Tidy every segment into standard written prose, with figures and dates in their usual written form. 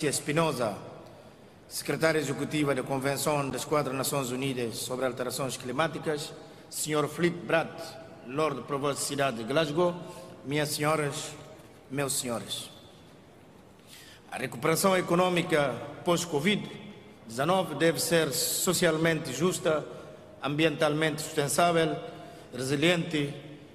Espinosa, secretária executiva da Convenção das Quatro Nações Unidas sobre Alterações Climáticas, Sr. Filipe Brad, Lord Provost da cidade de Glasgow, minhas senhoras, meus senhores. A recuperação econômica pós-Covid-19 deve ser socialmente justa, ambientalmente sustentável, resiliente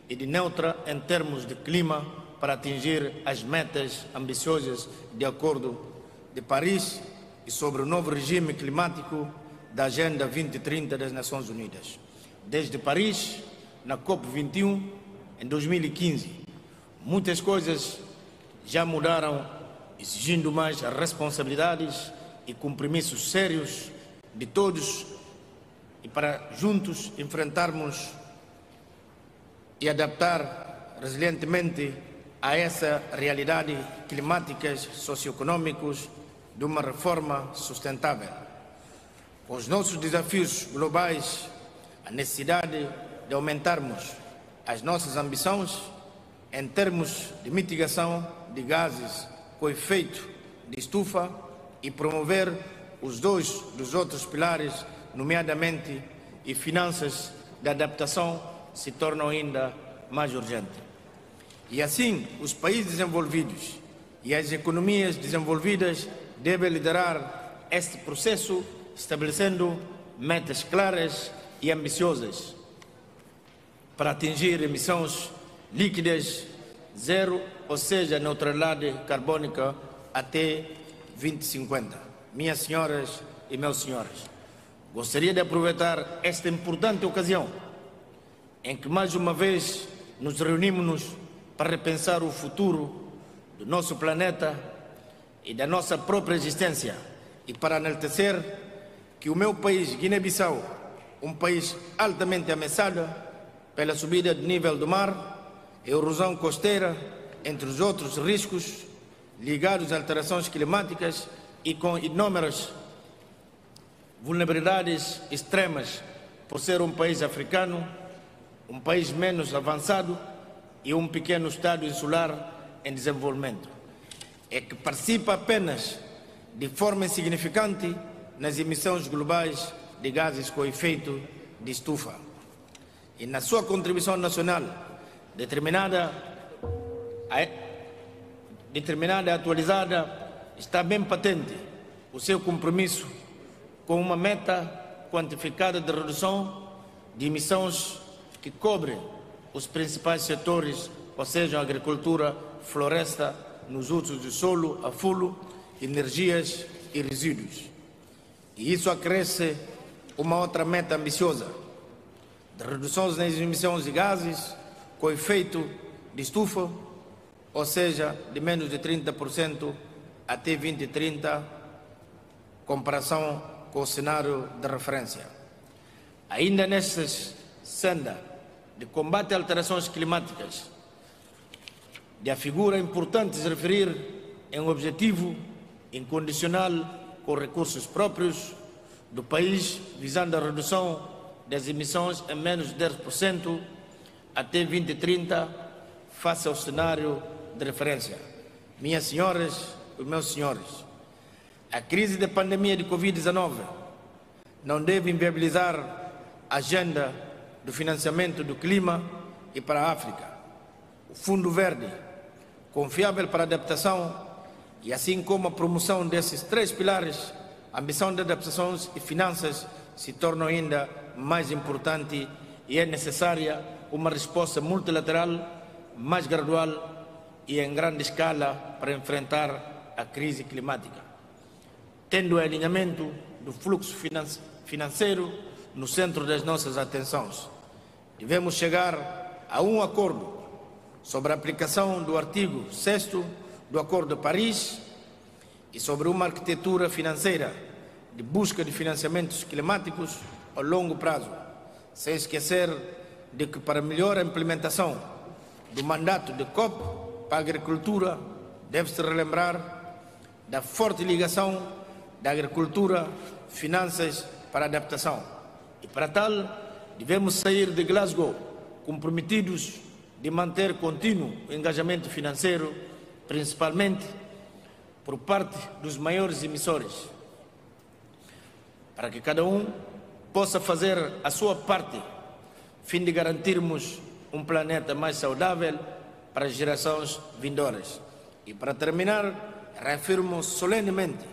e neutra em termos de clima para atingir as metas ambiciosas de Acordo de Paris e sobre o novo regime climático da Agenda 2030 das Nações Unidas. Desde Paris, na COP21, em 2015, muitas coisas já mudaram, exigindo mais responsabilidades e compromissos sérios de todos e para juntos enfrentarmos e adaptar resilientemente a essa realidade climáticas, socioeconômicos, de uma reforma sustentável. Com os nossos desafios globais, a necessidade de aumentarmos as nossas ambições em termos de mitigação de gases com efeito de estufa e promover os dois dos outros pilares, nomeadamente e finanças de adaptação, se tornam ainda mais urgentes. E assim, os países desenvolvidos e as economias desenvolvidas devem liderar este processo, estabelecendo metas claras e ambiciosas para atingir emissões líquidas zero, ou seja, neutralidade carbônica até 2050. Minhas senhoras e meus senhores, gostaria de aproveitar esta importante ocasião em que mais uma vez nos reunimos para repensar o futuro do nosso planeta e da nossa própria existência e para enaltecer que o meu país, Guiné-Bissau, um país altamente ameaçado pela subida de nível do mar, erosão costeira, entre os outros riscos ligados a alterações climáticas e com inúmeras vulnerabilidades extremas por ser um país africano, um país menos avançado e um pequeno estado insular em desenvolvimento, é que participa apenas de forma insignificante nas emissões globais de gases com efeito de estufa. E na sua contribuição nacional, determinada e atualizada, está bem patente o seu compromisso com uma meta quantificada de redução de emissões que cobre os principais setores, ou seja, a agricultura, floresta, nos usos de solo, a fulo, energias e resíduos. E isso acresce uma outra meta ambiciosa de reduções nas emissões de gases com efeito de estufa, ou seja, de menos de 30% até 2030, comparação com o cenário de referência. Ainda nesta senda de combate a alterações climáticas, de a figura importante se referir em um objetivo incondicional com recursos próprios do país, visando a redução das emissões em menos de 10% até 2030, face ao cenário de referência. Minhas senhoras e meus senhores, a crise da pandemia de Covid-19 não deve inviabilizar a agenda do financiamento do clima e para a África. O Fundo Verde, confiável para a adaptação, e assim como a promoção desses três pilares, a ambição de adaptações e finanças se tornam ainda mais importante e é necessária uma resposta multilateral, mais gradual e em grande escala para enfrentar a crise climática, tendo o alinhamento do fluxo financeiro no centro das nossas atenções. Devemos chegar a um acordo sobre a aplicação do artigo 6º do Acordo de Paris e sobre uma arquitetura financeira de busca de financiamentos climáticos a longo prazo, sem esquecer de que para melhor implementação do mandato de COP para a agricultura deve-se relembrar da forte ligação da agricultura, finanças para a adaptação. E para tal, devemos sair de Glasgow comprometidos de manter contínuo o engajamento financeiro, principalmente por parte dos maiores emissores, para que cada um possa fazer a sua parte, a fim de garantirmos um planeta mais saudável para as gerações vindouras. E para terminar, reafirmo solenemente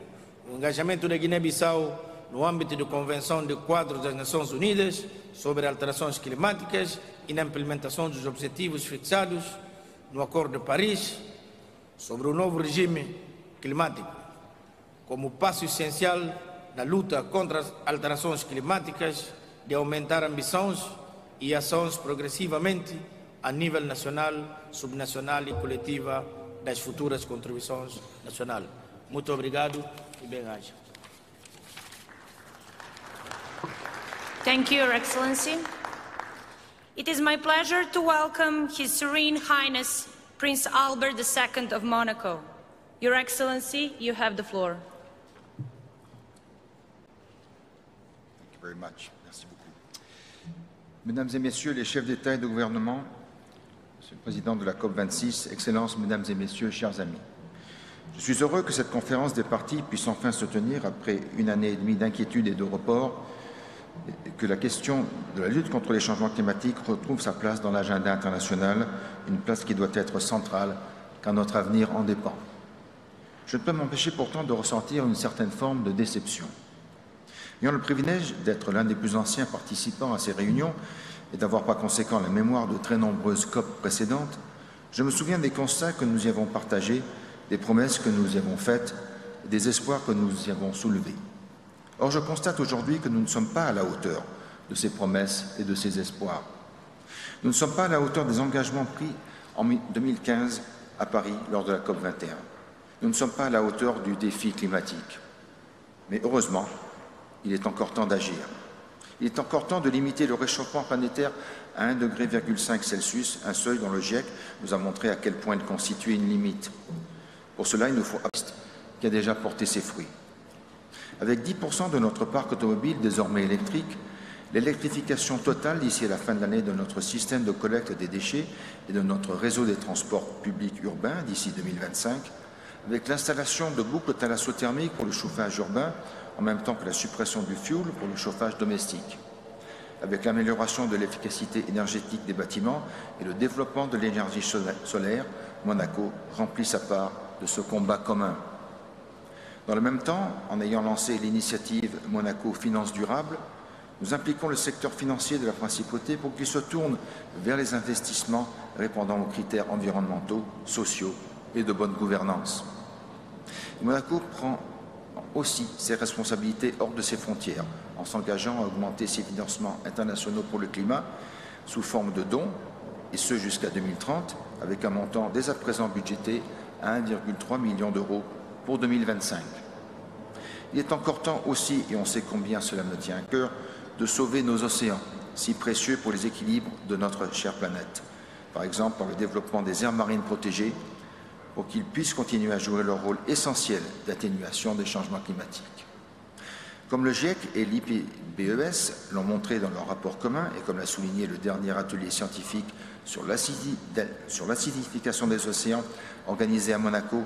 o engajamento da Guiné-Bissau no âmbito da Convenção de Quadro das Nações Unidas sobre alterações climáticas e na implementação dos objetivos fixados no Acordo de Paris sobre o novo regime climático, como passo essencial na luta contra as alterações climáticas, de aumentar ambições e ações progressivamente a nível nacional, subnacional e coletiva das futuras contribuições nacionais. Muito obrigado e bem-aja. Thank you, Your Excellency. It is my pleasure to welcome His Serene Highness Prince Albert II of Monaco. Your Excellency, you have the floor. Thank you very much. Merci beaucoup. Mesdames et Messieurs les chefs d'État et de gouvernement, Monsieur le Président de la COP26, Excellences, Mesdames et Messieurs, chers amis. Je suis heureux que cette conférence des partis puisse enfin se tenir après une année et demie d'inquiétude et de report, et que la question de la lutte contre les changements climatiques retrouve sa place dans l'agenda international, une place qui doit être centrale, car notre avenir en dépend. Je ne peux m'empêcher pourtant de ressentir une certaine forme de déception. Ayant le privilège d'être l'un des plus anciens participants à ces réunions et d'avoir par conséquent la mémoire de très nombreuses COP précédentes, je me souviens des constats que nous y avons partagés, des promesses que nous y avons faites et des espoirs que nous y avons soulevés. Or, je constate aujourd'hui que nous ne sommes pas à la hauteur de ces promesses et de ces espoirs. Nous ne sommes pas à la hauteur des engagements pris en 2015 à Paris lors de la COP 21. Nous ne sommes pas à la hauteur du défi climatique. Mais heureusement, il est encore temps d'agir. Il est encore temps de limiter le réchauffement planétaire à 1,5 degré Celsius, un seuil dont le GIEC nous a montré à quel point il constituait une limite. Pour cela, il nous faut un texte qui a déjà porté ses fruits. Avec 10% de notre parc automobile désormais électrique, l'électrification totale d'ici à la fin de l'année de notre système de collecte des déchets et de notre réseau des transports publics urbains d'ici 2025, avec l'installation de boucles thalassothermiques pour le chauffage urbain, en même temps que la suppression du fioul pour le chauffage domestique, avec l'amélioration de l'efficacité énergétique des bâtiments et le développement de l'énergie solaire, Monaco remplit sa part de ce combat commun. Dans le même temps, en ayant lancé l'initiative Monaco Finance Durable, nous impliquons le secteur financier de la principauté pour qu'il se tourne vers les investissements répondant aux critères environnementaux, sociaux et de bonne gouvernance. Monaco prend aussi ses responsabilités hors de ses frontières, en s'engageant à augmenter ses financements internationaux pour le climat sous forme de dons, et ce jusqu'à 2030, avec un montant dès à présent budgété à 1,3 million d'euros pour 2025. Il est encore temps aussi, et on sait combien cela me tient à cœur, de sauver nos océans, si précieux pour les équilibres de notre chère planète. Par exemple, par le développement des aires marines protégées, pour qu'ils puissent continuer à jouer leur rôle essentiel d'atténuation des changements climatiques. Comme le GIEC et l'IPBES l'ont montré dans leur rapport commun, et comme l'a souligné le dernier atelier scientifique sur l'acidification des océans organisé à Monaco,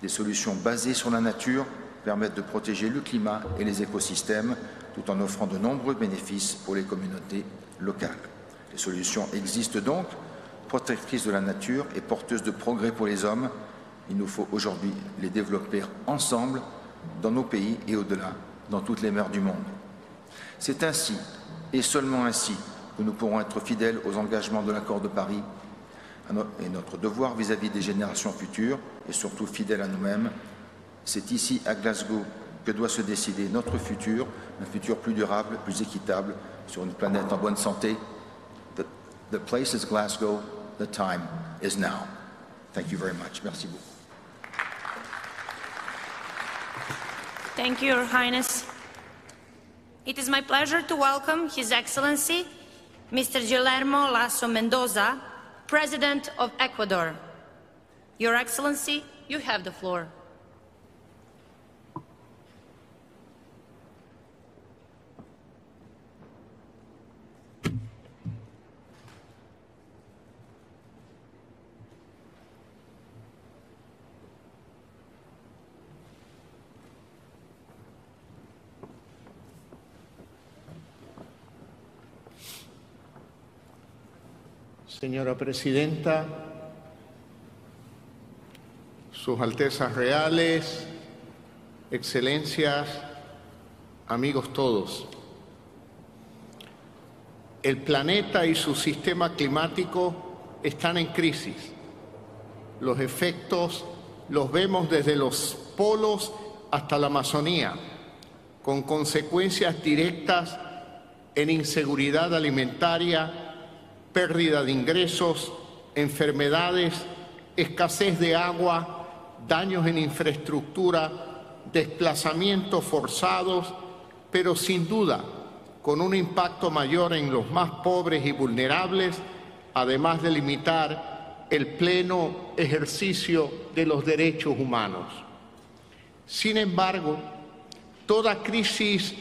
des solutions basées sur la nature permettent de protéger le climat et les écosystèmes tout en offrant de nombreux bénéfices pour les communautés locales. Les solutions existent donc, protectrices de la nature et porteuses de progrès pour les hommes. Il nous faut aujourd'hui les développer ensemble dans nos pays et au-delà, dans toutes les mers du monde. C'est ainsi, et seulement ainsi, que nous pourrons être fidèles aux engagements de l'accord de Paris et notre devoir vis-à-vis des générations futures, et surtout fidèles à nous-mêmes. C'est ici, à Glasgow, que doit se décider notre futur, un futur plus durable, plus équitable, sur une planète en bonne santé. The place is Glasgow, the time is now. Thank you very much. Merci beaucoup. Thank you, Your Highness. It is my pleasure to welcome His Excellency, Mr. Guillermo Lasso Mendoza, President of Ecuador. Your Excellency, you have the floor. Señora Presidenta, Sus Altezas Reales, Excelencias, amigos todos. El planeta y su sistema climático están en crisis. Los efectos los vemos desde los polos hasta la Amazonía, con consecuencias directas en inseguridad alimentaria, pérdida de ingresos, enfermedades, escasez de agua, daños en infraestructura, desplazamientos forzados, pero sin duda con un impacto mayor en los más pobres y vulnerables, además de limitar el pleno ejercicio de los derechos humanos. Sin embargo, toda crisis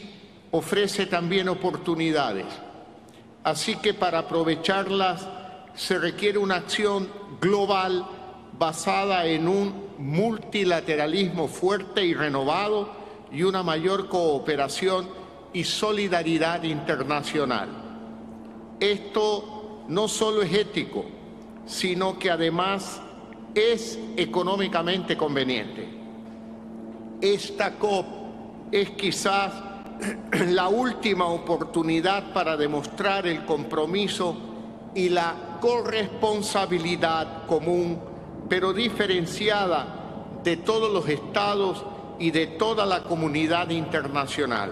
ofrece también oportunidades, así que para aprovecharlas se requiere una acción global basada en un multilateralismo fuerte y renovado y una mayor cooperación y solidaridad internacional. Esto no solo es ético, sino que además es económicamente conveniente. Esta COP es quizás la última oportunidad para demostrar el compromiso y la corresponsabilidad común, pero diferenciada, de todos los estados y de toda la comunidad internacional.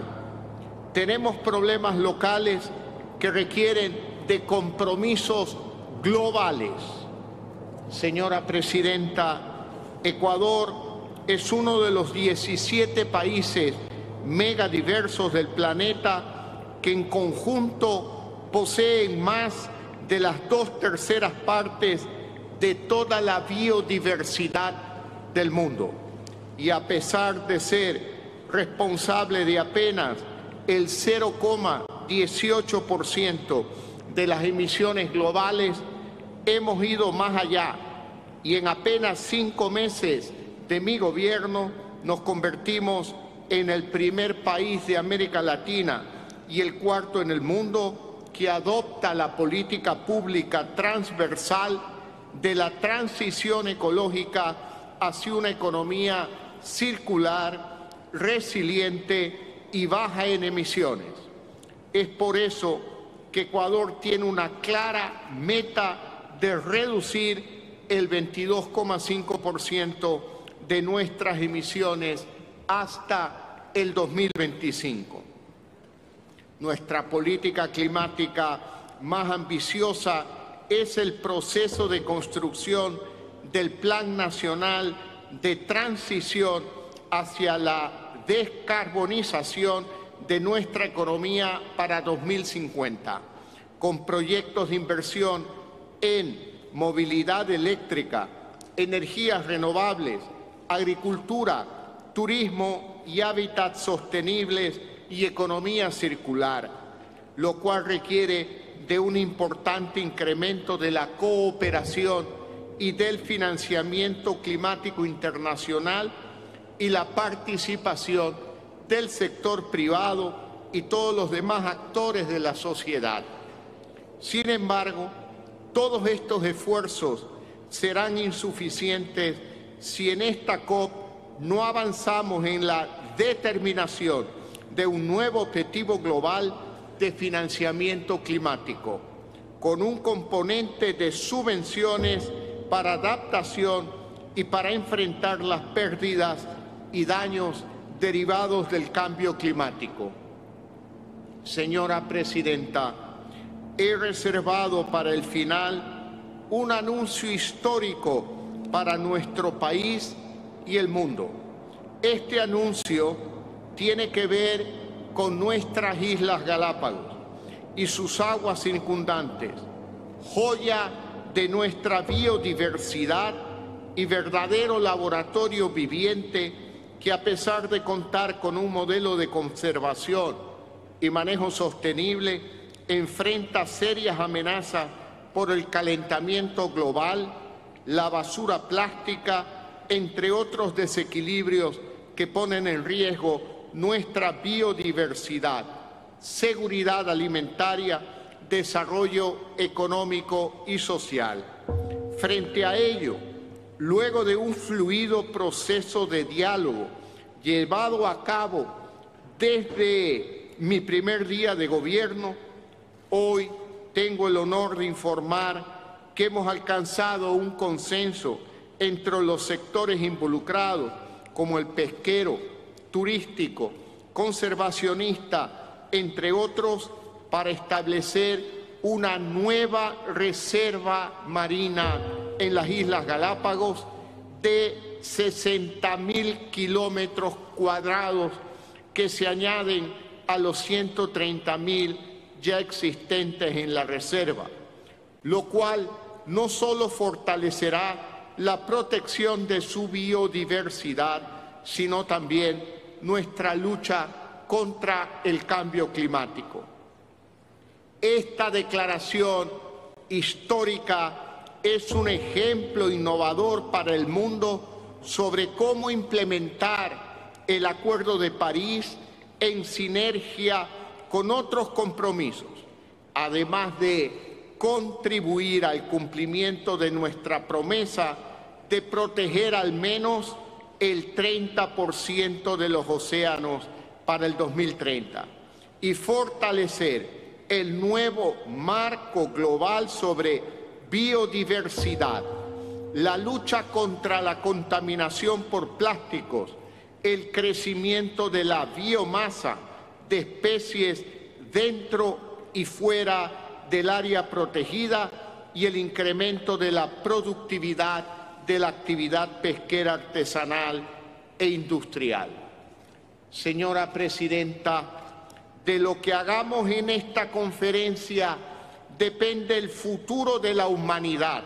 Tenemos problemas locales que requieren de compromisos globales. Señora Presidenta, Ecuador es uno de los 17 países megadiversos del planeta que en conjunto poseen más de las 2/3 partes de toda la biodiversidad del mundo. Y a pesar de ser responsable de apenas el 0,18% de las emisiones globales, hemos ido más allá y en apenas 5 meses de mi gobierno nos convertimos en el primer país de América Latina y el cuarto en el mundo que adopta la política pública transversal de la transición ecológica hacia una economía circular, resiliente y baja en emisiones. Es por eso que Ecuador tiene una clara meta de reducir el 22,5% de nuestras emisiones hasta el 2025. Nuestra política climática más ambiciosa es el proceso de construcción del Plan Nacional de Transición hacia la descarbonización de nuestra economía para 2050, con proyectos de inversión en movilidad eléctrica, energías renovables, agricultura, turismo y hábitats sostenibles y economía circular, lo cual requiere de un importante incremento de la cooperación y del financiamiento climático internacional y la participación del sector privado y todos los demás actores de la sociedad. Sin embargo, todos estos esfuerzos serán insuficientes si en esta COP no avanzamos en la determinación de un nuevo objetivo global de financiamiento climático, con un componente de subvenciones para adaptación y para enfrentar las pérdidas y daños derivados del cambio climático. Señora Presidenta, he reservado para el final un anuncio histórico para nuestro país y el mundo. Este anuncio tiene que ver con nuestras Islas Galápagos y sus aguas circundantes, joya de nuestra biodiversidad y verdadero laboratorio viviente que, a pesar de contar con un modelo de conservación y manejo sostenible, enfrenta serias amenazas por el calentamiento global, la basura plástica, entre otros desequilibrios que ponen en riesgo nuestra biodiversidad, seguridad alimentaria, desarrollo económico y social. Frente a ello, luego de un fluido proceso de diálogo llevado a cabo desde mi primer día de gobierno, hoy tengo el honor de informar que hemos alcanzado un consenso entre los sectores involucrados, como el pesquero, turístico, conservacionista, entre otros, para establecer una nueva reserva marina en las Islas Galápagos de 60.000 kilómetros cuadrados que se añaden a los 130.000 ya existentes en la reserva, lo cual no solo fortalecerá la protección de su biodiversidad, sino también nuestra lucha contra el cambio climático. Esta declaración histórica es un ejemplo innovador para el mundo sobre cómo implementar el Acuerdo de París en sinergia con otros compromisos, además de contribuir al cumplimiento de nuestra promesa de proteger al menos el 30% de los océanos para el 2030 y fortalecer el nuevo marco global sobre biodiversidad, la lucha contra la contaminación por plásticos, el crecimiento de la biomasa de especies dentro y fuera del área protegida y el incremento de la productividad de la actividad pesquera artesanal e industrial. Señora Presidenta, de lo que hagamos en esta conferencia depende el futuro de la humanidad.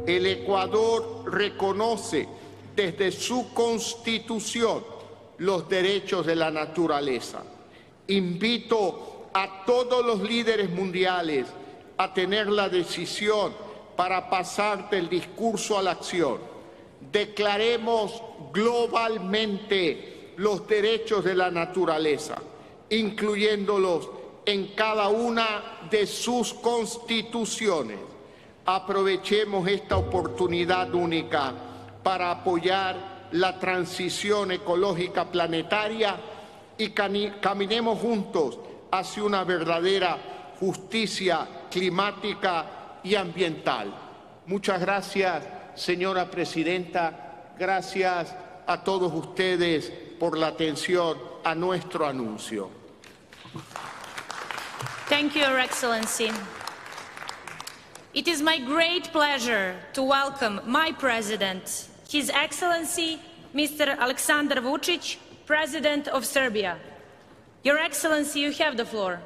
El Ecuador reconoce desde su Constitución los derechos de la naturaleza. Invito a todos los líderes mundiales a tener la decisión para pasar del discurso a la acción. Declaremos globalmente los derechos de la naturaleza, incluyéndolos en cada una de sus constituciones. Aprovechemos esta oportunidad única para apoyar la transición ecológica planetaria y caminemos juntos hacia una verdadera justicia climática y ambiental. Muchas gracias, señora Presidenta. Gracias a todos ustedes por la atención a nuestro anuncio. Thank you, Your Excellency. It is my great pleasure to welcome my President, His Excellency, Mr. Aleksandar Vučić, President of Serbia. Your Excellency, you have the floor.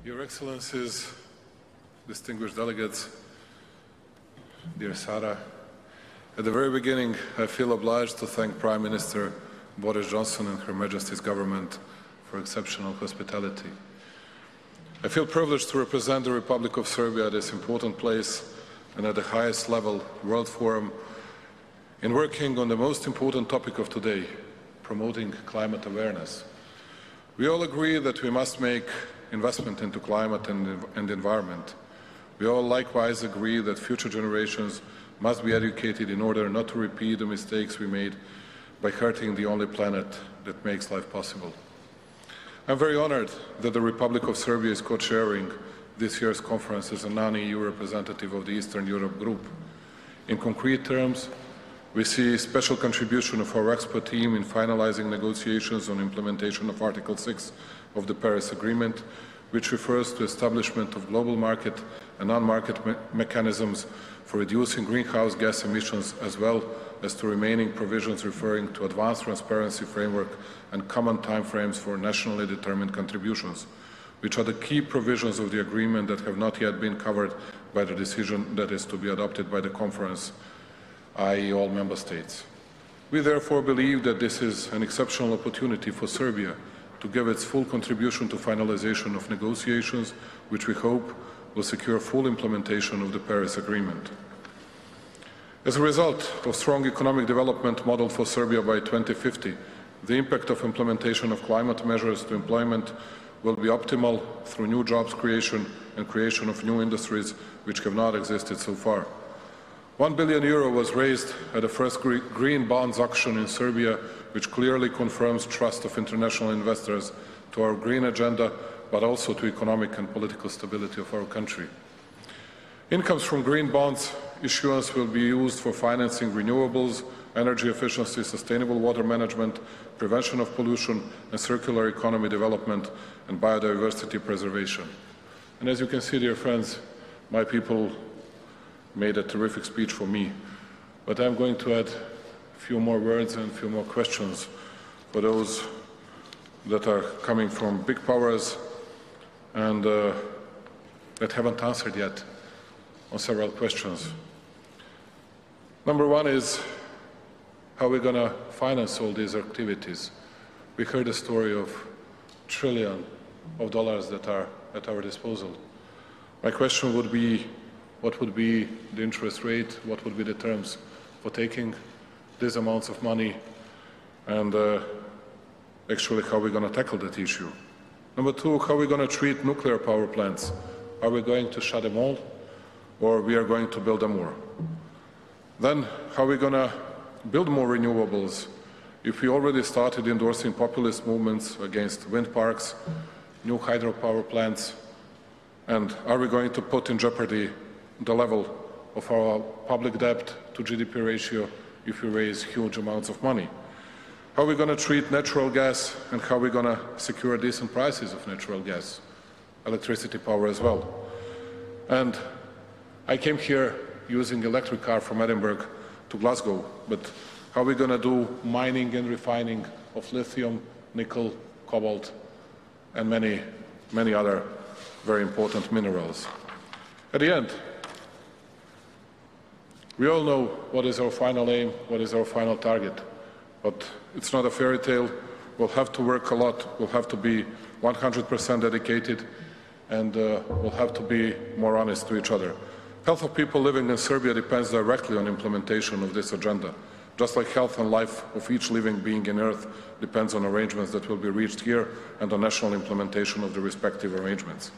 Your Excellencies, distinguished delegates, dear Sarah, at the very beginning, I feel obliged to thank Prime Minister Boris Johnson and Her Majesty's government for exceptional hospitality. I feel privileged to represent the Republic of Serbia at this important place and at the highest level World Forum in working on the most important topic of today, promoting climate awareness. We all agree that we must make investment into climate and environment. We all likewise agree that future generations must be educated in order not to repeat the mistakes we made by hurting the only planet that makes life possible. I'm very honored that the Republic of Serbia is co-chairing this year's conference as a non-EU representative of the Eastern Europe Group. In concrete terms, we see a special contribution of our expert team in finalizing negotiations on implementation of Article 6 of the Paris Agreement, which refers to establishment of global market and non-market mechanisms for reducing greenhouse gas emissions, as well as to remaining provisions referring to advanced transparency framework and common timeframes for nationally determined contributions, which are the key provisions of the agreement that have not yet been covered by the decision that is to be adopted by the conference, i.e. all member states. We therefore believe that this is an exceptional opportunity for Serbia to give its full contribution to finalization of negotiations, which we hope will secure full implementation of the Paris Agreement. As a result of strong economic development modeled for Serbia by 2050, The impact of implementation of climate measures to employment will be optimal through new jobs creation and creation of new industries which have not existed so far. €1 billion was raised at the first green bonds auction in Serbia, which clearly confirms trust of international investors to our green agenda, but also to economic and political stability of our country. Incomes from green bonds issuance will be used for financing renewables, energy efficiency, sustainable water management, prevention of pollution, and circular economy development and biodiversity preservation. And as you can see, dear friends, my people made a terrific speech for me, but I'm going to add a few more words and a few more questions for those that are coming from big powers and that haven't answered yet on several questions. Number one is how we're going to finance all these activities. We heard the story of trillions of dollars that are at our disposal. My question would be, what would be the interest rate? What would be the terms for taking these amounts of money? And actually, how are we going to tackle that issue? Number two, how are we going to treat nuclear power plants? Are we going to shut them all, or we are going to build them more? Then, how are we going to build more renewables if we already started endorsing populist movements against wind parks, new hydropower plants, and are we going to put in jeopardy the level of our public debt to GDP ratio if we raise huge amounts of money? How are we going to treat natural gas, and how are we going to secure decent prices of natural gas, electricity power as well? And I came here using electric car from Edinburgh to Glasgow, but how are we going to do mining and refining of lithium, nickel, cobalt, and many, many other very important minerals? At the end, we all know what is our final aim, what is our final target, but it's not a fairy tale. We'll have to work a lot, we'll have to be 100% dedicated, and we'll have to be more honest to each other. Health of people living in Serbia depends directly on implementation of this agenda, just like health and life of each living being in Earth depends on arrangements that will be reached here and on national implementation of the respective arrangements.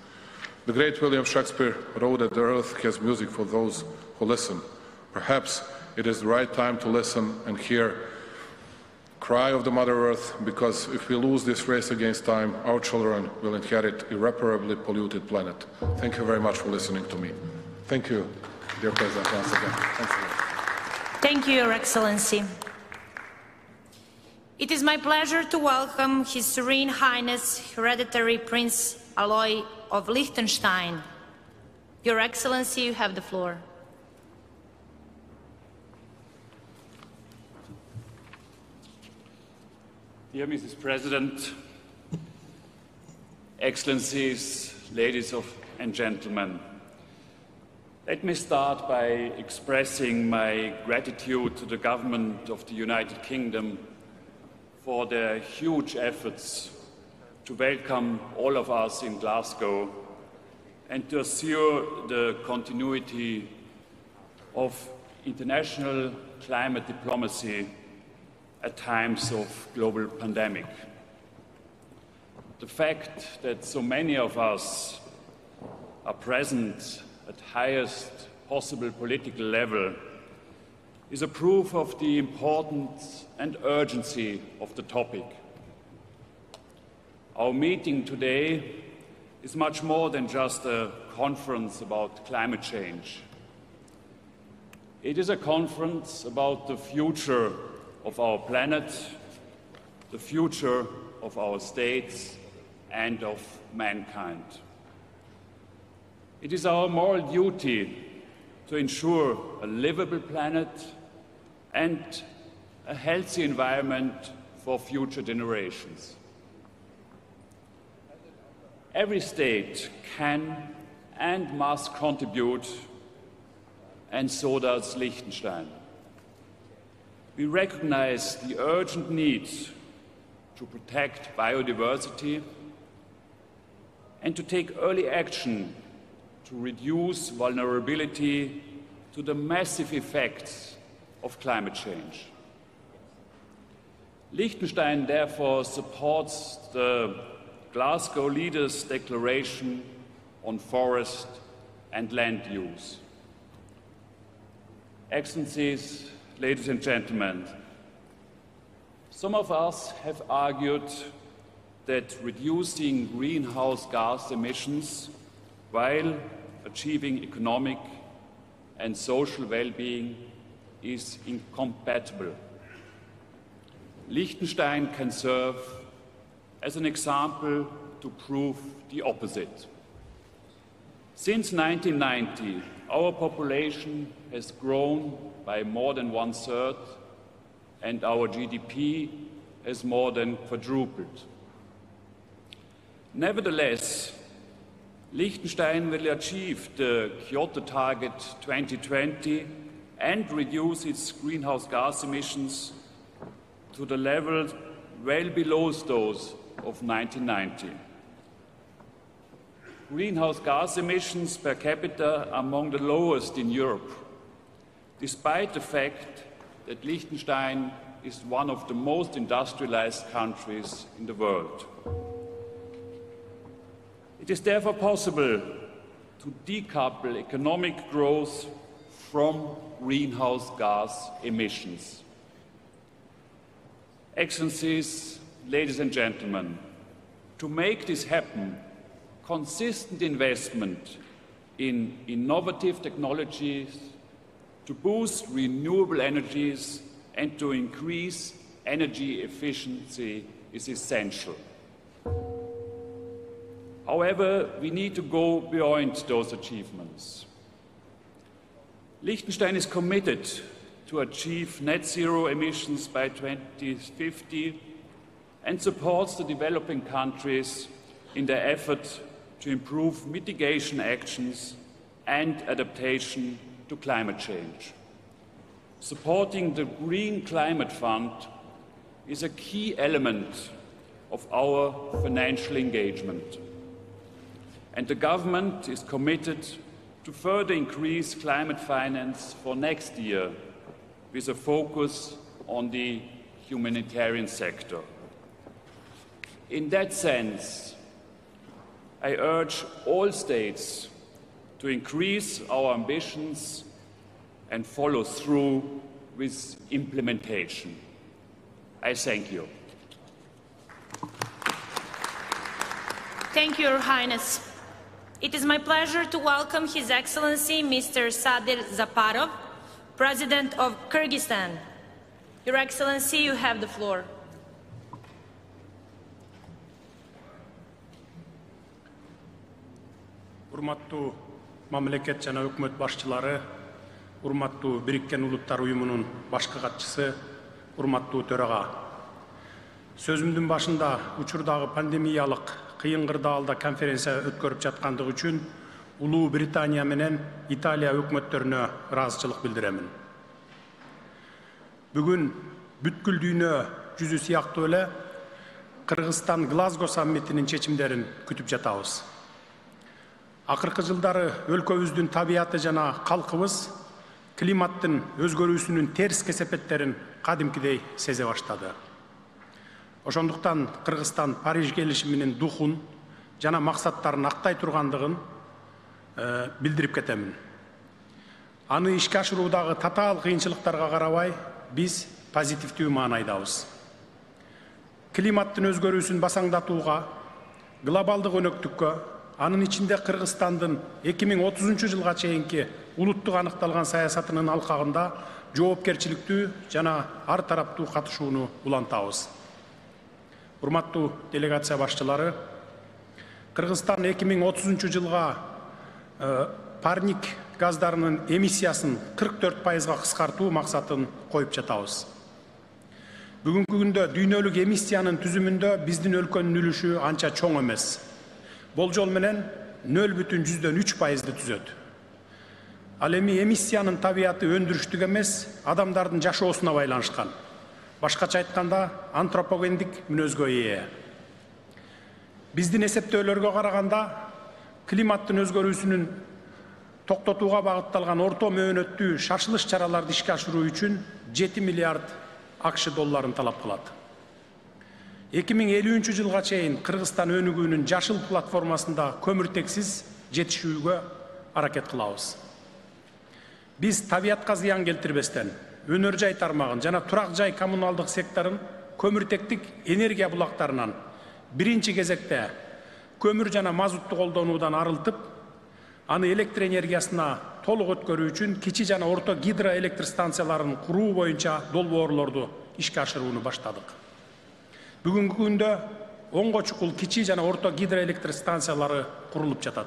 The great William Shakespeare wrote that the earth has music for those who listen. Perhaps it is the right time to listen and hear cry of the Mother Earth, because if we lose this race against time, our children will inherit irreparably polluted planet. Thank you very much for listening to me. Thank you, dear President, once again. Thanks a lot. Thank you, Your Excellency. It is my pleasure to welcome His Serene Highness Hereditary Prince Aloy of Liechtenstein. Your Excellency, you have the floor. Dear Mrs. President, Excellencies, ladies and gentlemen, let me start by expressing my gratitude to the government of the United Kingdom for their huge efforts to welcome all of us in Glasgow and to assure the continuity of international climate diplomacy at times of global pandemic. The fact that so many of us are present at highest possible political level is a proof of the importance and urgency of the topic. Our meeting today is much more than just a conference about climate change. It is a conference about the future of our planet, the future of our states and of mankind. It is our moral duty to ensure a livable planet and a healthy environment for future generations. Every state can and must contribute, and so does Liechtenstein. We recognize the urgent need to protect biodiversity and to take early action to reduce vulnerability to the massive effects of climate change. Liechtenstein therefore supports the Glasgow Leaders' Declaration on Forest and Land Use. Excellencies, ladies and gentlemen, some of us have argued that reducing greenhouse gas emissions while achieving economic and social well-being is incompatible. Liechtenstein can serve as an example to prove the opposite. Since 1990, our population has grown by more than 1/3, and our GDP has more than quadrupled. Nevertheless, Liechtenstein will achieve the Kyoto target 2020 and reduce its greenhouse gas emissions to the level well below those of 1990. Greenhouse gas emissions per capita are among the lowest in Europe, despite the fact that Liechtenstein is one of the most industrialized countries in the world. It is therefore possible to decouple economic growth from greenhouse gas emissions. Excellencies, ladies and gentlemen, to make this happen, consistent investment in innovative technologies, to boost renewable energies and to increase energy efficiency is essential. However, we need to go beyond those achievements. Liechtenstein is committed to achieve net zero emissions by 2050 and supports the developing countries in their effort to improve mitigation actions and adaptation to climate change. Supporting the Green Climate Fund is a key element of our financial engagement. And the government is committed to further increase climate finance for next year with a focus on the humanitarian sector. In that sense, I urge all states to increase our ambitions and follow through with implementation. I thank you. Thank you, Your Highness. It is my pleasure to welcome His Excellency Mr. Sadir Zaparov, President of Kyrgyzstan. Your Excellency, you have the floor. Урматтуу мамлекет жана өкмөт башчылары, урматтуу Бириккен Улуттар Уюмунун башкы катчысы, урматтуу төрага. Сөзүмдүн башында учурдагы пандемиялык кыйын кырдаалда конференция өткөрүп жаткандыгы үчүн Улуу Британия менен Италия өкмөттөрүнө ыраазычылык билдиремин. Бүгүн бүткүл дүйнө жүзү сыяктуу эле Кыргызстан Глазго саммитинин чечимдерин күтүп жатабыз. Акыркы жылдары өлкөбүздүн табияты жана калкыбыз климаттын өзгөрүүсүнүн терс кесепеттерин кадимкидей сезе баштады. Ошондуктан Кыргызстан Париж келишиминин духун жана максаттарын актай тургандыгын билдирип кетемин. Аны ишке ашыруудагы татаал кыйынчылыктарга карабай, биз позитивдүү маанайдабыз. Климаттын өзгөрүүсүн басаңдатууга, глобалдык өнөктүккө, анын ичинде Кыргызстандын 2030 жылга чейинки улуттук аныкталган саясатынын алкагында жоопкерчиликтүү жана ар тараптуу катышууну улантабыз. Урматтуу делегация башчылары, Кыргызстан 2030 жылга парник газдарынын эмиссиясын 44%га кыскартуу максатын коюп жатабыз. Бүгүнкү күндө дүйнөлүк эмиссиянын түзүмүндө биздин өлкөнүн үлүшү анча чоң эмес. Болжол менен 0,3% түзөт. Ал эми эмиссиянын табияты өндүрүштүк эмес, адамдардын жашоосуна байланышкан. Башкача айтканда, антропогендик мүнөзгө ээ. Биздин эсептөөлөргө караганда, климаттын өзгөрүүсүнүн токтотууга багытталган орто мөөнөттүү шашылыш чараларды ишке ашыруу үчүн 7 миллиард ақш долларын талап кылат. 2050 жылга чейин Кыргызстан өнүгүүнүн жашыл платформасында көмүртексиз жетишүүгө аракет кылабыз. Биз табиятка зыян келтирбестен, өнөр жай тармагын жана турак жай коммуналдык секторун көмүртектик энергия булактарынан биринчи кезекте көмүр жана мазутту колдонуудан арылтып, аны электр энергиясына толук өткөрүү үчүн кичи жана орто гидроэлектр станцияларын куруу боюнча долбоорлорду ишке ашырууну баштадык. Бүгүнкү күндө 10 чукул кичи жана орто гидроэлектр станциялары курулуп жатат.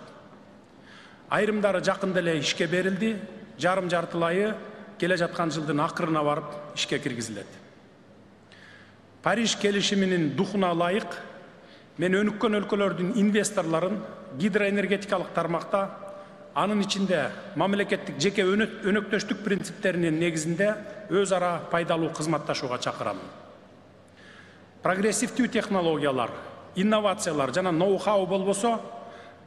Айрымдары жакында эле ишке берилди, жарым жартылайы келе жаткан жылдын акырына барып ишке киргизилет. Париж келишиминин духуна ылайык, мен өнүккөн өлкөлөрдүн инвесторлорун гидроэнергетикалык тармакта, анын ичинде мамлекеттик жеке өнөктөштүк принциптеринин негизинде өз ара пайдалуу кызматташууга чакырамын. Прогрессивдүү технологиялар, инновациялар жана ноу-хау болбосо,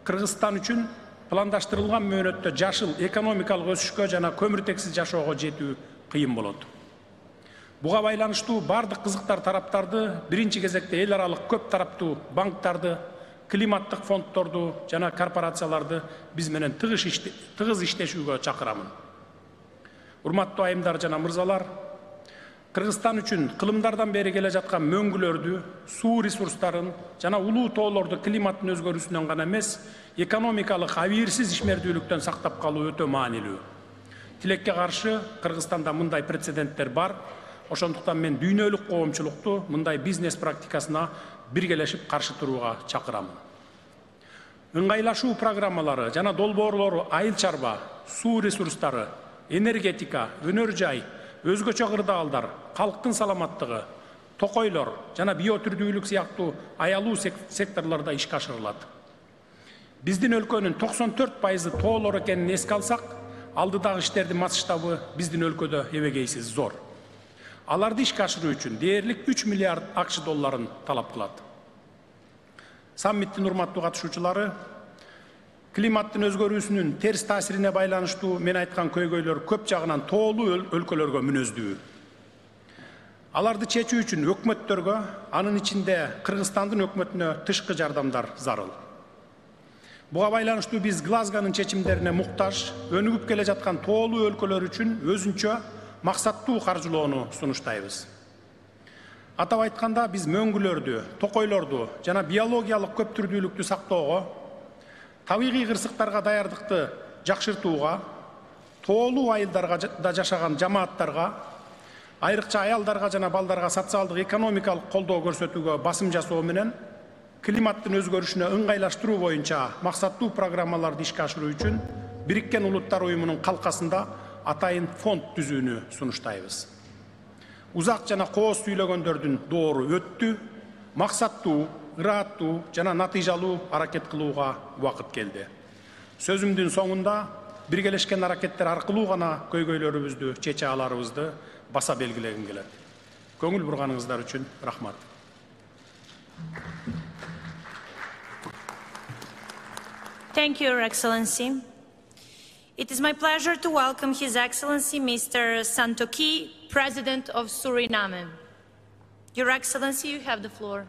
Кыргызстан үчүн пландаштырылган мөөнөттө жашыл экономикалык өсүшкө жана көмүртексиз жашоого жетүү кыйын болот. Буга байланыштуу бардык кызыктар тараптарды биринчи кезекте эл аралык көп тараптуу банктарды, климаттык фонддорду жана корпорацияларды биз менен тыгыз иштешүүгө чакырамын. Урматтуу айымдар жана мырзалар, Кыргызстан үчүн кылымдардан бери келе жаткан мөңгүлөрдү, суу ресурстарын жана улуу тоолорду климаттын өзгөрүүсүнөн гана эмес, экономикалык абийирсиз ишмердүүлүктөн сактап калуу өтө маанилүү. Тилекке каршы Кыргызстанда мындай прецеденттер бар. Ошондуктан мен дүйнөлүк коомчулукту мындай бизнес практикасына биргелешип каршы турууга чакырамын. Ыңгайлашуу программалары жана долбоорлору айыл чарба, суу ресурстары, энергетика, өнөр жай, өзгөчө кырдаалдар, калктын саламаттыгы, токойлор жана биотүрдүүлүк сыяктуу аялуу секторлордо ишке ашырылат. Биздин өлкөнүн 94% тоолор экенин эске алсак, алдыдагы иштердин масштабы биздин өлкөдө эбегейсиз зор. Аларды ишке ашыруу үчүн дээрлик 3 миллиард АКШ долларын талап кылат. Саммиттин урматтуу катышуучулары, климаттын өзгөрүүсүнүн терс таасирине байланыштуу мен айткан көйгөйлөр көп жагынан тоолуу өлкөлөргө мүнөздүү. Аларды чечүү үчүн өкмөттөргө, анын ичинде Кыргызстандын өкмөтүнө тышкы жардамдар зарыл. Буга байланыштуу биз Глазгонун чечимдерине муктаж, өнүгүп келе жаткан тоолуу өлкөлөр үчүн өзүнчө максаттуу каржылоону сунуштайбыз. Атап айтканда, биз мөңгүлөрдү, токойлорду жана биологиялык көптүрдүүлүктү сактоого, табигый кырсыктарга даярдыкты жакшыртууга, тоолуу айылдарга да жашаган жамааттарга, айрыкча аялдарга жана балдарга социалдык экономикалык колдоо көрсөтүүгө басым жасоо менен климаттын өзгөрүшүнө ыңгайлаштыруу боюнча максаттуу программаларды ишке ашыруу үчүн Бириккен Улуттар уюмунун калкасында атайын фонд түзүүнү сунуштайбыз. Узак жана кооз сүйлөгөндөрдүн доору өттү, максаттуу, ырааттуу жана натыйжалуу аракет кылууга убакыт келди. Сөзүмдүн соңунда биргелешкен аракеттер аркылуу гана көйгөйлөрүбүздү чече аларыбызды баса белгилегим келет. Көңүл бурганыңыздар үчүн рахмат. Thank you, Your Excellency. It is my pleasure to welcome His Excellency Mr. Santoki, President of Suriname. Your Excellency, you have the floor.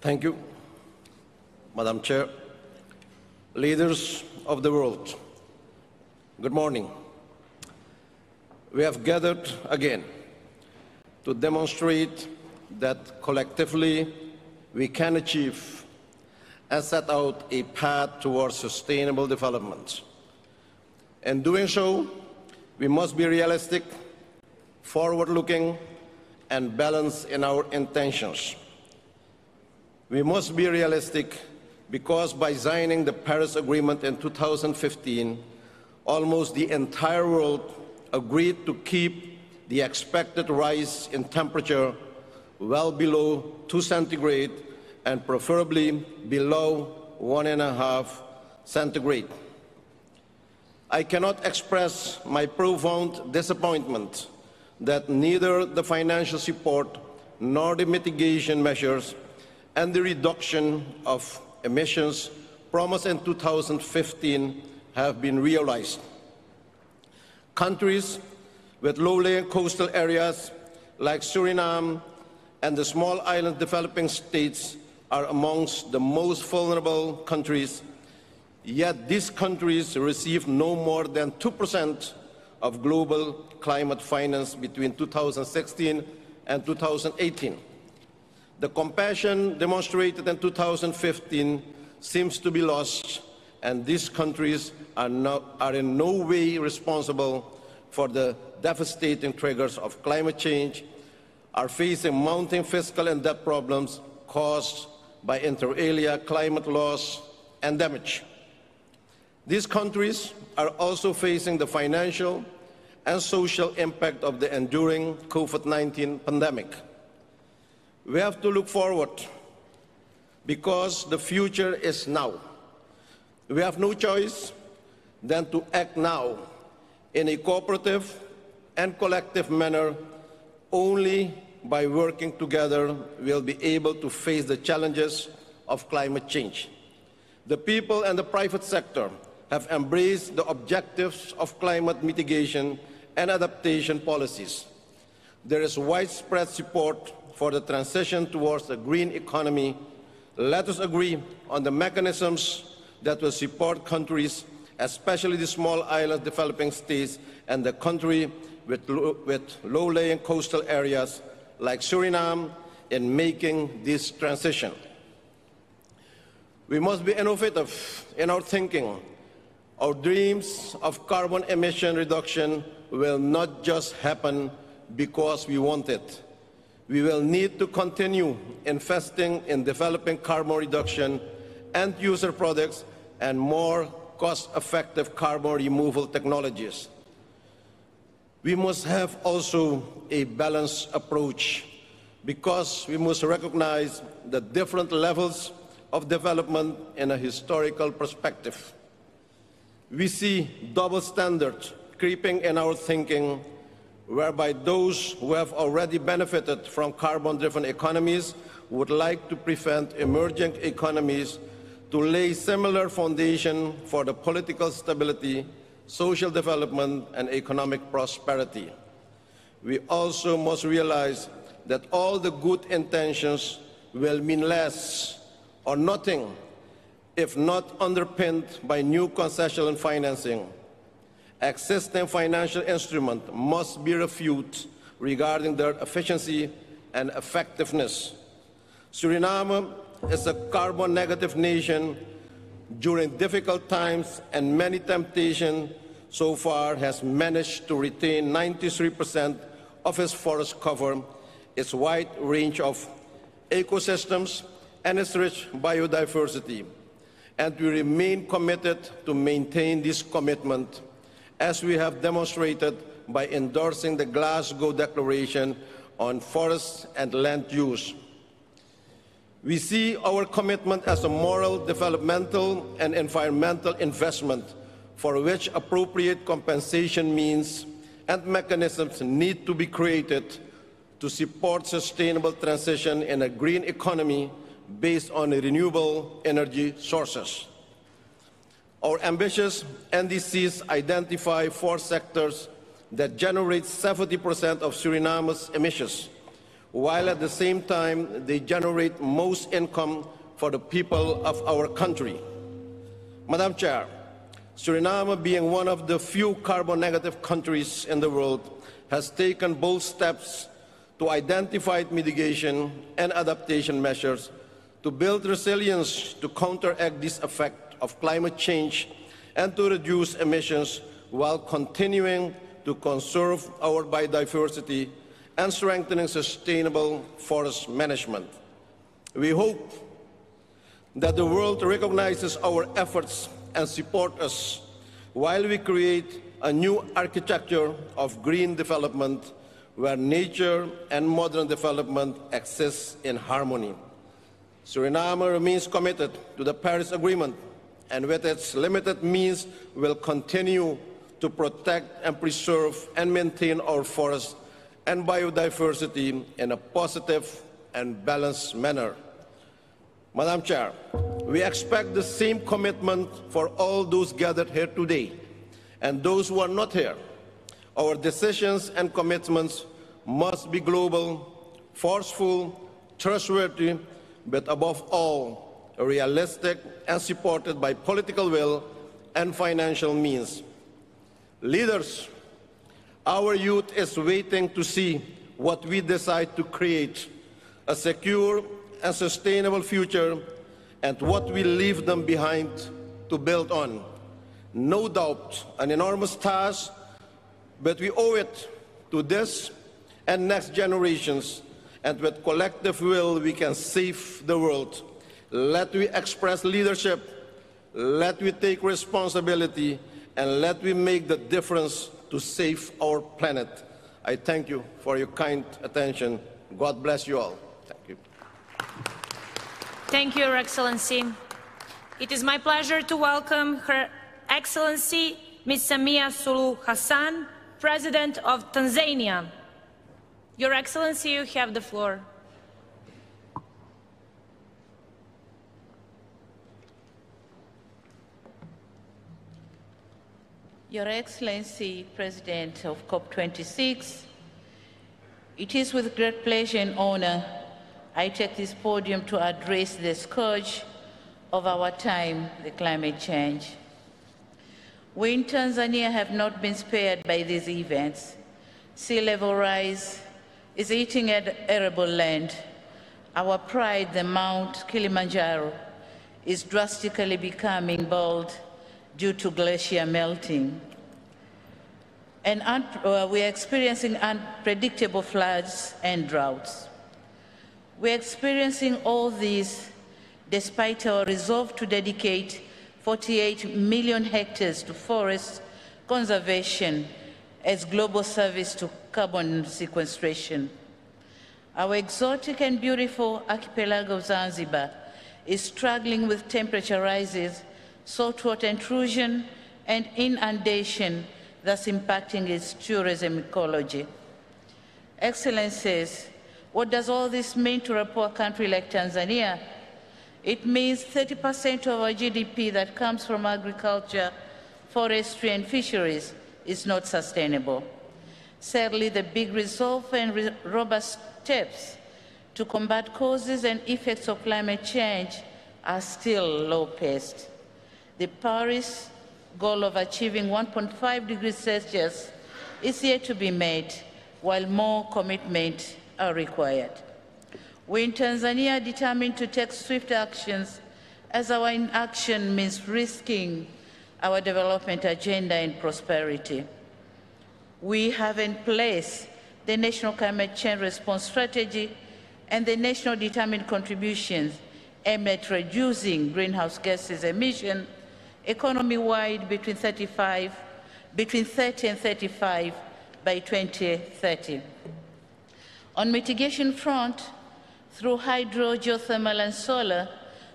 Thank you, Madam Chair. Leaders of the world, good morning. We have gathered again to demonstrate that collectively we can achieve and set out a path towards sustainable development. In doing so, we must be realistic, forward-looking, and balanced in our intentions. We must be realistic because by signing the Paris Agreement in 2015, almost the entire world agreed to keep the expected rise in temperature well below 2 centigrade and preferably below 1.5 centigrade. I cannot express my profound disappointment that neither the financial support nor the mitigation measures and the reduction of emissions promised in 2015 have been realized. Countries with low-lying coastal areas like Suriname and the small island developing states are amongst the most vulnerable countries, yet these countries receive no more than 2% of global climate finance between 2016 and 2018. The compassion demonstrated in 2015 seems to be lost, and these countries are in no way responsible for the devastating triggers of climate change, are facing mounting fiscal and debt problems caused by inter alia climate loss and damage. These countries are also facing the financial and social impact of the enduring COVID-19 pandemic. We have to look forward because the future is now. We have no choice than to act now in a cooperative and collective manner. Only by working together will be able to face the challenges of climate change. The people and the private sector have embraced the objectives of climate mitigation and adaptation policies. There is widespread support for the transition towards a green economy. Let us agree on the mechanisms that will support countries, especially the small island developing states and the country with low-lying coastal areas like Suriname in making this transition. We must be innovative in our thinking. Our dreams of carbon emission reduction will not just happen because we want it. We will need to continue investing in developing carbon reduction, end-user products, and more cost-effective carbon removal technologies. We must have also a balanced approach because we must recognize the different levels of development in a historical perspective. We see double standards creeping in our thinking, whereby those who have already benefited from carbon-driven economies would like to prevent emerging economies to lay similar foundation for the political stability, social development, and economic prosperity. We also must realize that all the good intentions will mean less or nothing if not underpinned by new concessional financing. Existing financial instruments must be reviewed regarding their efficiency and effectiveness. Suriname is a carbon-negative nation during difficult times, and many temptations so far has managed to retain 93% of its forest cover, its wide range of ecosystems, and its rich biodiversity. And we remain committed to maintain this commitment, as we have demonstrated by endorsing the Glasgow Declaration on Forests and Land Use. We see our commitment as a moral, developmental, and environmental investment for which appropriate compensation means and mechanisms need to be created to support sustainable transition in a green economy based on renewable energy sources. Our ambitious NDCs identify 4 sectors that generate 70% of Suriname's emissions, while at the same time they generate most income for the people of our country. Madam Chair, Suriname, being one of the few carbon-negative countries in the world, has taken bold steps to identify mitigation and adaptation measures to build resilience to counteract this effect of climate change and to reduce emissions while continuing to conserve our biodiversity and strengthening sustainable forest management. We hope that the world recognizes our efforts and support us while we create a new architecture of green development where nature and modern development exist in harmony. Suriname remains committed to the Paris Agreement, and with its limited means will continue to protect and preserve and maintain our forests and biodiversity in a positive and balanced manner. Madam Chair, We expect the same commitment for all those gathered here today and those who are not here. Our decisions and commitments must be global, forceful, trustworthy, but above all, realistic and supported by political will and financial means. Leaders, our youth is waiting to see what we decide to create, a secure and sustainable future, and what we leave them behind to build on. No doubt, an enormous task, but we owe it to this and next generations, and with collective will we can save the world. Let we express leadership, let we take responsibility, and let we make the difference to save our planet. I thank you for your kind attention. God bless you all. Thank you. Thank you, Your Excellency. It is my pleasure to welcome Her Excellency Ms. Samia Suluhu Hassan, President of Tanzania. Your Excellency, you have the floor. Your Excellency, President of COP26, it is with great pleasure and honor I take this podium to address the scourge of our time, the climate change. We in Tanzania have not been spared by these events. Sea level rise is eating at arable land. Our pride, the Mount Kilimanjaro, is drastically becoming bald due to glacier melting. And we are experiencing unpredictable floods and droughts. We are experiencing all this despite our resolve to dedicate 48 million hectares to forest conservation as global service to carbon sequestration. Our exotic and beautiful archipelago of Zanzibar is struggling with temperature rises, saltwater intrusion, and inundation, thus impacting its tourism ecology. Excellencies, what does all this mean to a poor country like Tanzania? It means 30% of our GDP that comes from agriculture, forestry, and fisheries is not sustainable. Sadly, the big resolve and robust steps to combat causes and effects of climate change are still low-paced. The Paris goal of achieving 1.5 degrees Celsius is yet to be made, while more commitment are required. We in Tanzania are determined to take swift actions, as our inaction means risking our development agenda and prosperity. We have in place the National Climate Change Response Strategy and the National Determined Contributions aimed at reducing greenhouse gases emission economy-wide between 30 and 35 by 2030. On mitigation front, through hydro, geothermal, and solar,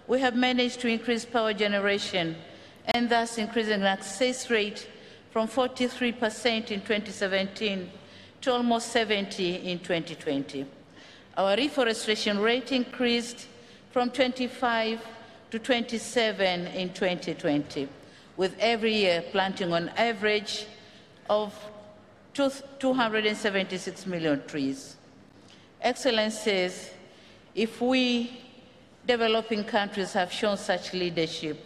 we have managed to increase power generation and thus increasing access rate from 43% in 2017 to almost 70% in 2020. Our reforestation rate increased from 25 to 27 in 2020, with every year planting on average of 276 million trees. Excellencies, if we developing countries have shown such leadership,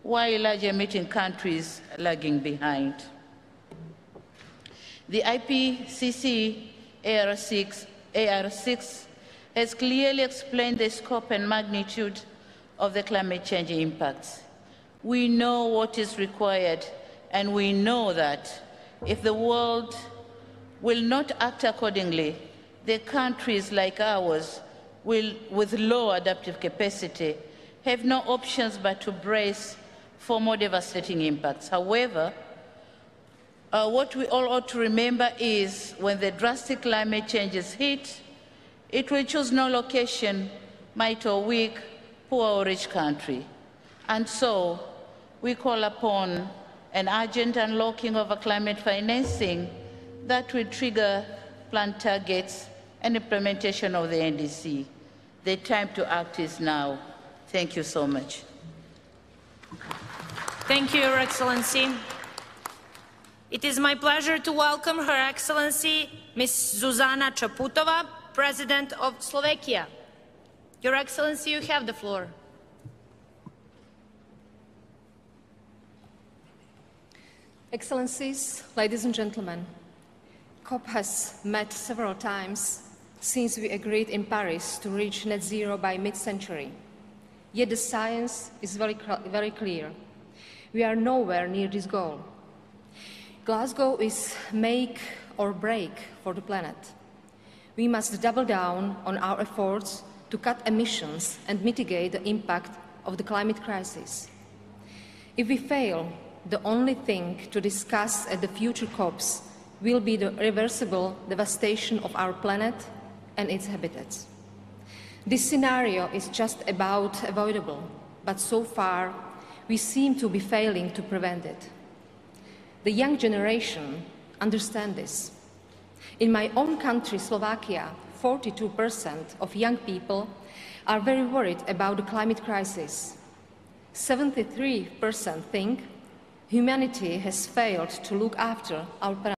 why large emitting countries lagging behind? The IPCC AR6 has clearly explained the scope and magnitude of the climate change impacts. We know what is required, and we know that if the world will not act accordingly, the countries like ours with low adaptive capacity have no options but to brace for more devastating impacts. However, what we all ought to remember is when the drastic climate changes hit, it will choose no location, might or weak, poor or rich country. And so we call upon an urgent unlocking of a climate financing that will trigger planned targets and implementation of the NDC. The time to act is now. Thank you so much. Thank you, Your Excellency. It is my pleasure to welcome Her Excellency Ms. Zuzana Čaputova, President of Slovakia. Your Excellency, you have the floor. Excellencies, ladies and gentlemen, COP has met several times since we agreed in Paris to reach net zero by mid-century. Yet the science is very clear. We are nowhere near this goal. Glasgow is make or break for the planet. We must double down on our efforts to cut emissions and mitigate the impact of the climate crisis. If we fail, the only thing to discuss at the future COPs will be the irreversible devastation of our planet and its habitats. This scenario is just about avoidable, but so far we seem to be failing to prevent it. The young generation understand this. In my own country, Slovakia, 42% of young people are very worried about the climate crisis. 73% think humanity has failed to look after our planet.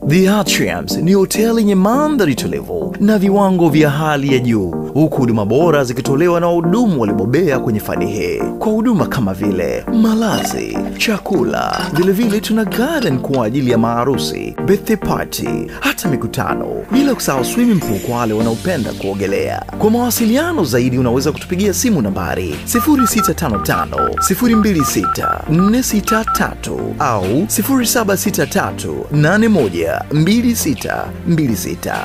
The Atriums ni hoteli yenye mandhari tulivu na viwango vya hali ya juu, huku huduma bora zikitolewa na wahudumu waliobobea kwenye fani hii. Kwa huduma kama vile malazi, chakula, vile tuna garden kwa ajili ya maharusi, birthday party, hata mikutano, bila kusahau swimming pool kwa wale wanaopenda kuogelea. Kwa mawasiliano zaidi unaweza kutupigia simu nambari 0655 026 463 au 0763 812626.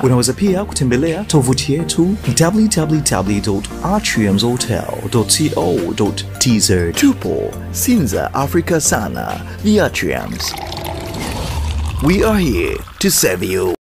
Unaweza pia kutembelea tovuti yetu www.atriumshotel.co.tz. Tupo Sinza, Afrika sana. The Atriums. We are here to serve you.